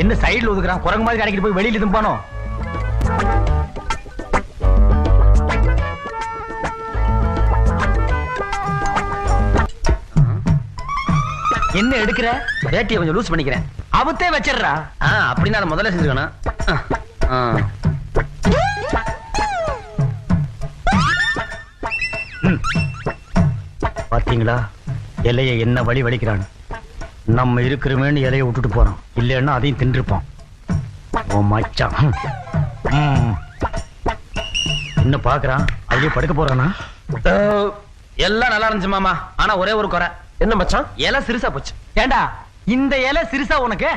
என்ன சைடுல ஒதுக்குறான்? குரங்கு மாதிரி கடைக்கிட்டு போய் வெளியில தும்பானோ? என்ன எடுக்கிற? வேட்டியை கொஞ்சம் லூஸ் பண்ணிக்கிறேன். அவத்தே வச்சிடுறா. அப்படின்னா அதை முதல்ல செஞ்சுக்கணும். பாத்தீங்களா இலைய என்ன வழி வலிக்கிறான்? நம்ம இருக்கிறோமேன்னு இலைய விட்டுட்டு போறோம், இல்லைன்னா அதையும் தின்றுப்போம். ஓ மச்சான் என்ன பாக்குறான்? அதுலயே படுக்க போறானா? எல்லாம் நல்லா இருந்துச்சு மாமா, ஆனா ஒரே ஒரு குறை. என்ன மச்சான்? இலை சிறுசா போச்சு. ஏண்டா இந்த இலை சிறுசா உனக்கு?